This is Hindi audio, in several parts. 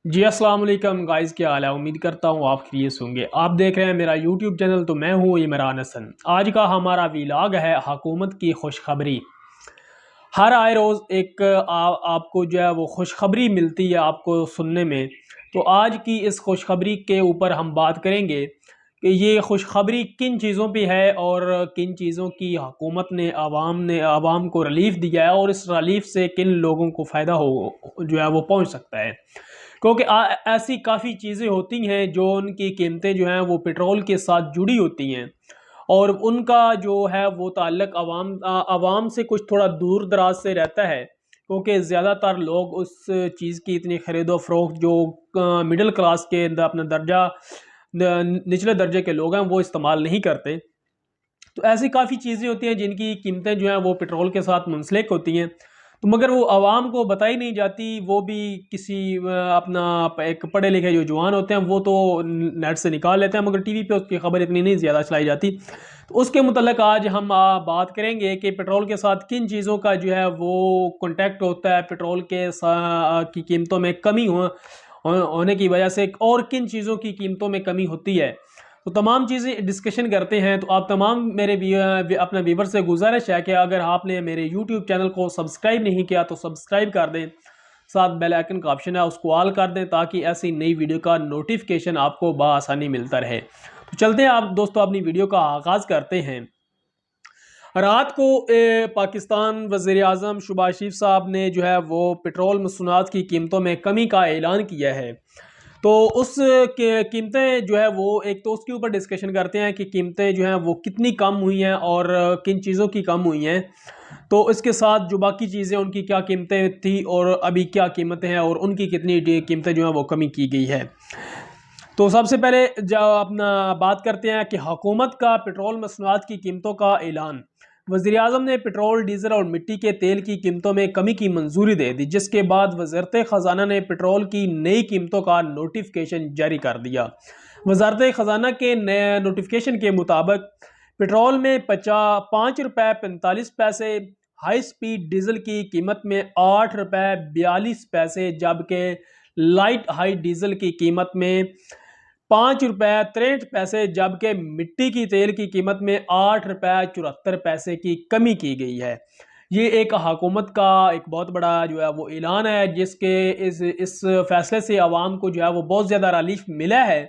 जी अस्सलाम वालेकुम गाइस, क्या हाल है। उम्मीद करता हूँ आप खैरियत होंगे। आप देख रहे हैं मेरा यूट्यूब चैनल, तो मैं हूँ इमरान हसन। आज का हमारा व्लॉग है हुकूमत की खुशखबरी। हर आए रोज़ एक आपको जो है वो खुशखबरी मिलती है आपको सुनने में। तो आज की इस खुशखबरी के ऊपर हम बात करेंगे कि ये खुशखबरी किन चीज़ों पे है और किन चीज़ों की हुकूमत ने आवाम को रिलीफ दिया है और इस रिलीफ से किन लोगों को फ़ायदा हो जो है वो पहुंच सकता है। क्योंकि ऐसी काफ़ी चीज़ें होती हैं जो उनकी कीमतें जो हैं वो पेट्रोल के साथ जुड़ी होती हैं और उनका जो है वो ताल्लुक आवाम से कुछ थोड़ा दूर दराज से रहता है, क्योंकि ज़्यादातर लोग उस चीज़ की इतनी ख़रीदो फ़रोख्त जो मिडिल क्लास के अंदर अपना दर्जा निचले दर्जे के लोग हैं वो इस्तेमाल नहीं करते। तो ऐसी काफ़ी चीज़ें होती हैं जिनकी कीमतें जो हैं वो पेट्रोल के साथ मुंसलिक होती हैं। तो मगर वो आवाम को बताई नहीं जाती। वो भी किसी अपना एक पढ़े लिखे जो जवान होते हैं वो तो नेट से निकाल लेते हैं, मगर टीवी पे उसकी खबर इतनी नहीं ज़्यादा चलाई जाती। तो उसके मुतल्लिक आज हम बात करेंगे कि पेट्रोल के साथ किन चीज़ों का जो है वो कॉन्टैक्ट होता है, पेट्रोल की कीमतों में कमी होने की वजह से, और किन चीज़ों की कीमतों में कमी होती है। तो तमाम चीज़ें डिस्कशन करते हैं। तो आप तमाम मेरे अपने व्यूवर से गुजारिश है कि अगर आपने मेरे यूट्यूब चैनल को सब्सक्राइब नहीं किया तो सब्सक्राइब कर दें, साथ बेल आइकन का ऑप्शन है उसको ऑल कर दें ताकि ऐसी नई वीडियो का नोटिफिकेशन आपको बआसानी मिलता रहे। तो चलते हैं आप दोस्तों, अपनी वीडियो का आगाज़ करते हैं। रात को पाकिस्तान वज़ीर आज़म शहबाज शरीफ साहब ने जो है वो पेट्रोल मसूनात की कीमतों में कमी का ऐलान किया है। तो उस कीमतें जो है वो एक तो उसके ऊपर डिस्कशन करते हैं कि कीमतें जो हैं वो कितनी कम हुई हैं और किन चीज़ों की कम हुई हैं। तो इसके साथ जो बाकी चीज़ें उनकी क्या कीमतें थी और अभी क्या कीमतें हैं और उनकी कितनी कीमतें जो हैं वो कमी की गई है। तो सबसे पहले जो अपना बात करते हैं कि हुकूमत का पेट्रोल मसनूआत की कीमतों का ऐलान। वज़ीर आज़म ने पेट्रोल, डीजल और मिट्टी के तेल की कीमतों में कमी की मंजूरी दे दी, जिसके बाद वज़ारत ख़जाना ने पेट्रोल की नई कीमतों का नोटिफिकेशन जारी कर दिया। वज़ारत ख़जाना के नए नोटिफिकेशन के मुताबिक पेट्रोल में 5 रुपये 45 पैसे, हाई स्पीड डीजल की कीमत में 8 रुपये 42 पैसे, जबकि लाइट हाई डीजल की कीमत में 5 रुपये 63 पैसे, जबकि मिट्टी की तेल की कीमत में 8 रुपये 74 पैसे की कमी की गई है। ये एक हुकूमत का एक बहुत बड़ा जो है वो ऐलान है, जिसके इस फैसले से आवाम को जो है वो बहुत ज़्यादा रिलीफ मिला है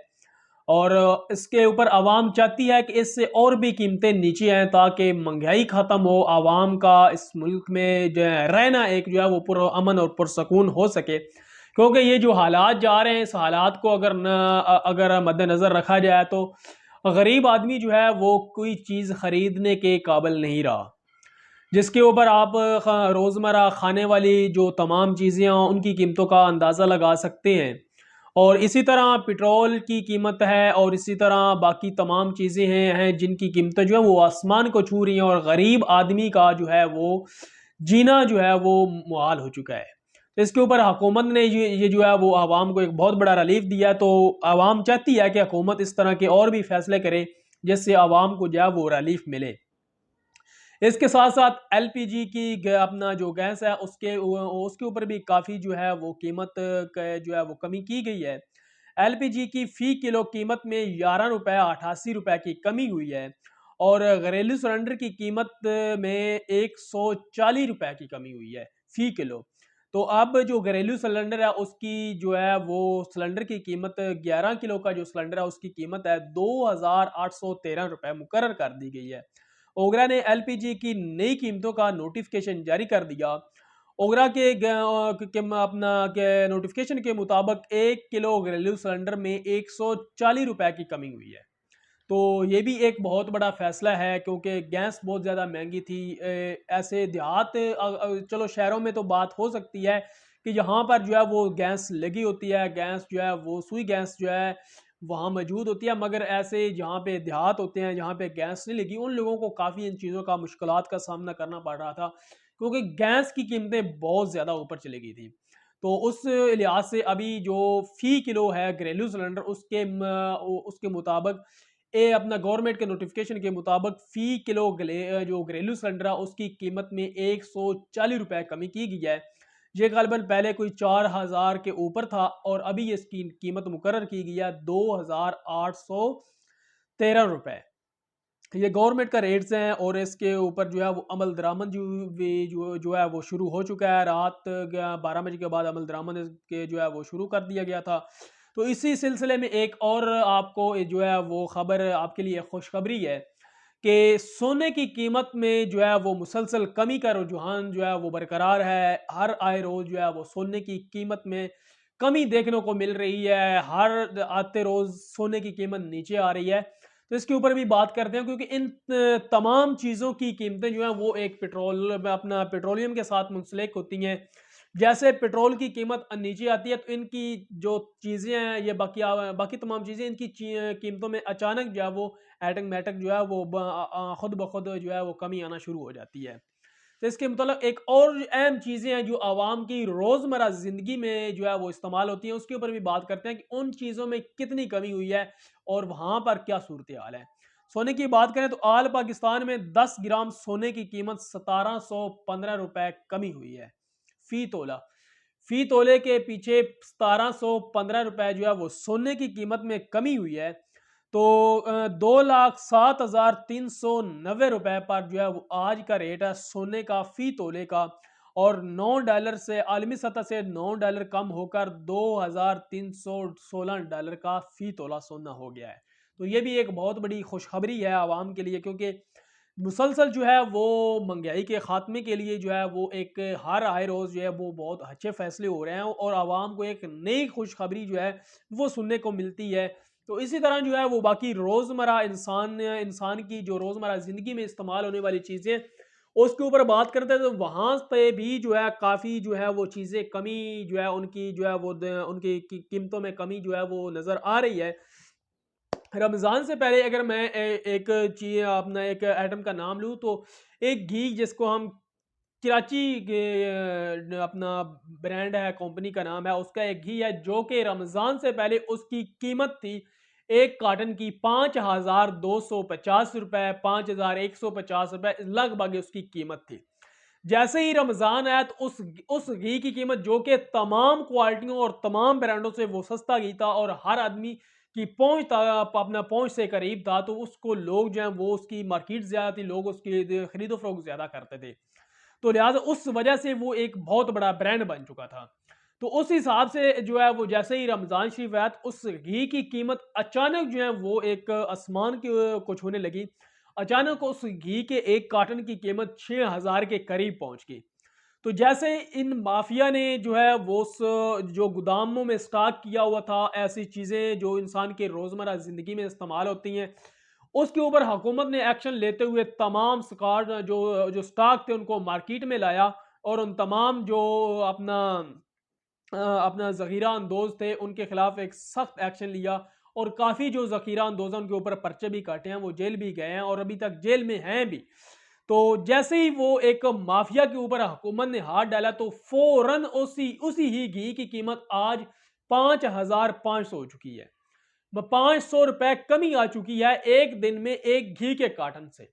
और इसके ऊपर आवाम चाहती है कि इससे और भी कीमतें नीचे आएँ ताकि महंगाई ख़त्म हो, आवाम का इस मुल्क में जो है रहना एक जो है वो पुरअमन और पुरसकून हो सके। क्योंकि ये जो हालात जा रहे हैं, इस हालात को अगर मद्देनज़र रखा जाए तो गरीब आदमी जो है वो कोई चीज़ ख़रीदने के काबिल नहीं रहा। जिसके ऊपर आप रोज़मर्रा खाने वाली जो तमाम चीज़ें हैं उनकी कीमतों का अंदाज़ा लगा सकते हैं। और इसी तरह पेट्रोल की कीमत है और इसी तरह बाकी तमाम चीज़ें हैं जिनकी कीमतें जो है वो आसमान को छू रही हैं और गरीब आदमी का जो है वो जीना जो है वो मुहाल हो चुका है। तो इसके ऊपर हुकूमत ने ये जो है वो आवाम को एक बहुत बड़ा रिलीफ दिया है। तो आवाम चाहती है कि हुकूमत इस तरह के और भी फैसले करे जिससे आवाम को जो है वो रिलीफ मिले। इसके साथ साथ एलपीजी की अपना जो गैस है उसके ऊपर भी काफ़ी जो है वो कीमत जो है वो कमी की गई है। एलपीजी की फ़ी किलो कीमत में 11 रुपये 88 रुपये की कमी हुई है और घरेलू सिलेंडर की कीमत में 140 रुपये की कमी हुई है फ़ी किलो। तो अब जो घरेलू सिलेंडर है उसकी जो है वो सिलेंडर की कीमत 11 किलो का जो सिलेंडर है उसकी कीमत है 2,813 रुपये मुकर्रर कर दी गई है। ओगरा ने एलपीजी की नई कीमतों का नोटिफिकेशन जारी कर दिया। ओगरा अपना के नोटिफिकेशन के मुताबिक 1 किलो घरेलू सिलेंडर में 140 रुपये की कमी हुई है। तो ये भी एक बहुत बड़ा फैसला है क्योंकि गैस बहुत ज़्यादा महंगी थी। ऐसे देहात चलो शहरों में तो बात हो सकती है कि यहाँ पर जो है वो गैस लगी होती है, गैस जो है वो सुई गैस जो है वहाँ मौजूद होती है, मगर ऐसे जहाँ पे देहात होते हैं जहाँ पे गैस नहीं लगी उन लोगों को काफ़ी इन चीज़ों का मुश्किलात का सामना करना पड़ रहा था क्योंकि गैस की कीमतें बहुत ज़्यादा ऊपर चली गई थी। तो उस लिहाज से अभी जो फ़ी किलो है घरेलू सिलेंडर उसके मुताबिक ये अपना गवर्नमेंट के नोटिफिकेशन के मुताबिक फ़ी किलो जो घरेलू सिलेंडर है उसकी कीमत में 140 रुपये कमी की गई है। ये गालिबन पहले कोई 4000 के ऊपर था और अभी इसकी कीमत मुकर्रर की गई है 2813 रुपए। ये गवर्नमेंट का रेट्स हैं और इसके ऊपर जो है वो अमल दरामद जो है वो शुरू हो चुका है। रात 12 बजे के बाद अमल दरामद के जो है वो शुरू कर दिया गया था। तो इसी सिलसिले में एक और आपको जो है वो खबर आपके लिए खुशखबरी है कि सोने की कीमत में जो है वो मुसलसल कमी का रुझान जो है वो बरकरार है। हर आए रोज जो है वो सोने की कीमत में कमी देखने को मिल रही है। हर आते रोज सोने की कीमत नीचे आ रही है। तो इसके ऊपर भी बात करते हैं क्योंकि इन तमाम चीज़ों की कीमतें जो हैं वो एक अपना पेट्रोलियम के साथ मुंसलिक होती हैं। जैसे पेट्रोल की कीमत नीचे आती है तो इनकी जो चीज़ें हैं ये बाकी तमाम चीज़ें इनकी कीमतों में अचानक जो है वो ऑटोमेटिक जो है वो खुद ब खुद जो है वो कमी आना शुरू हो जाती है। तो इसके मतलब एक और अहम चीज़ें हैं जो आवाम की रोज़मर्रा ज़िंदगी में जो है वो इस्तेमाल होती हैं, उसके ऊपर भी बात करते हैं कि उन चीज़ों में कितनी कमी हुई है और वहाँ पर क्या सूरत हाल है। सोने की बात करें तो आल पाकिस्तान में 10 ग्राम सोने की कीमत 1715 रुपए कमी हुई है फी तोला। फी तोले के पीछे 1715 रुपए जो है वो सोने की कीमत में कमी हुई है। तो 2,07,390 रुपए पर जो है वो आज का रेट है सोने का फी तोले का। और $9 से आलमी सतह से $9 कम होकर 2,316 डॉलर का फी तोला सोना हो गया है। तो ये भी एक बहुत बड़ी खुशखबरी है आवाम के लिए क्योंकि मुसलसल जो है वो महंगाई के ख़ात्मे के लिए जो है वो एक हर आए रोज़ जो है वो बहुत अच्छे फ़ैसले हो रहे हैं और आवाम को एक नई खुशखबरी जो है वो सुनने को मिलती है। तो इसी तरह जो है वो बाकी रोज़मर्रा इंसान की जो रोज़मर्रा ज़िंदगी में इस्तेमाल होने वाली चीज़ें उसके ऊपर बात करते हैं तो वहाँ पे भी जो है काफ़ी जो है वो चीज़ें कमी जो है उनकी जो है वो उनकी कीमतों में कमी जो है वो नज़र आ रही है। रमज़ान से पहले अगर मैं एक चीज़ अपना एक आइटम का नाम लूँ तो एक घी जिसको हम कराची के अपना ब्रांड है, कंपनी का नाम है, उसका एक घी है जो कि रमज़ान से पहले उसकी कीमत थी एक कार्टन की 5,250 रुपए, 5,150 रुपए लगभग उसकी कीमत थी। जैसे ही रमज़ान आया तो उस घी की कीमत जो कि तमाम क्वालिटियों और तमाम ब्रांडों से वो सस्ता घी था और हर आदमी की पहुँच था, अपना पहुँच से करीब था, तो उसको लोग जो हैं वो उसकी मार्केट ज़्यादा थी, लोग उसकी खरीदो-फ़रोख्त ज़्यादा करते थे। तो लिहाजा उस वजह से वो एक बहुत बड़ा ब्रांड बन चुका था। तो उस हिसाब से जो है वो जैसे ही रमज़ान शरीफ आया तो उस घी की कीमत अचानक जो है वो एक आसमान को छूने लगी। अचानक उस घी के एक कार्टन की कीमत 6000 के करीब पहुंच गई। तो जैसे इन माफिया ने जो है वो उस जो गोदामों में स्टॉक किया हुआ था ऐसी चीज़ें जो इंसान के रोज़मर्रा ज़िंदगी में इस्तेमाल होती हैं उसके ऊपर हुकूमत ने एक्शन लेते हुए तमाम स्टॉक जो जो स्टॉक थे उनको मार्केट में लाया और उन तमाम जो अपना अपना ज़ख़ीरा अंदोज़ थे उनके खिलाफ एक सख्त एक्शन लिया और काफ़ी जो ज़ख़ीरा अंदोज़ हैं उनके ऊपर पर्चे भी काटे हैं, वो जेल भी गए हैं और अभी तक जेल में हैं भी। तो जैसे ही वो एक माफिया के ऊपर हुकूमत ने हाथ डाला तो फ़ौरन उसी उसी ही घी की कीमत आज 5,500 हो चुकी है। 500 रुपए कमी आ चुकी है एक दिन में एक घी के कार्टन से।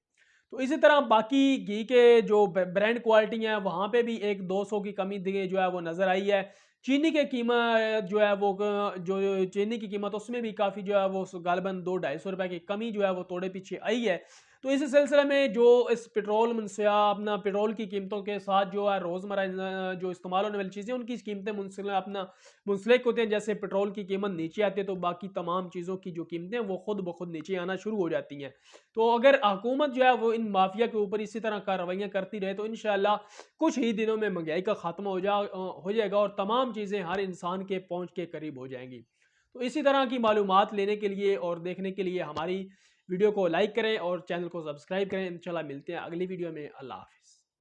तो इसी तरह बाकी घी के जो ब्रांड क्वालिटी हैं वहाँ पे भी एक 200 की कमी जो है वो नज़र आई है। चीनी के कीमत जो है वो जो चीनी की कीमत उसमें भी काफ़ी जो है वो गालिबन 200-250 रुपए की कमी जो है वो थोड़े पीछे आई है। तो इस सिलसिले में जो इस पेट्रोल मुनसिया अपना पेट्रोल की कीमतों के साथ जो है रोज़मर्रा जो इस्तेमाल होने वाली चीज़ें उनकी कीमतें मुंसलिक होते हैं। जैसे पेट्रोल की कीमत नीचे आती है तो बाकी तमाम चीज़ों की जो कीमतें हैं वो खुद ब खुद नीचे आना शुरू हो जाती हैं। तो अगर हुकूमत जो है वो इन माफिया के ऊपर इसी तरह कार्रवाइयाँ करती रहे तो इंशाअल्लाह कुछ ही दिनों में महंगाई का खात्मा हो जाएगा और तमाम चीज़ें हर इंसान के पहुँच के करीब हो जाएंगी। तो इसी तरह की मालूमात लेने के लिए और देखने के लिए हमारी वीडियो को लाइक करें और चैनल को सब्सक्राइब करें। इंशाल्लाह मिलते हैं अगली वीडियो में। अल्लाह हाफ़िज़।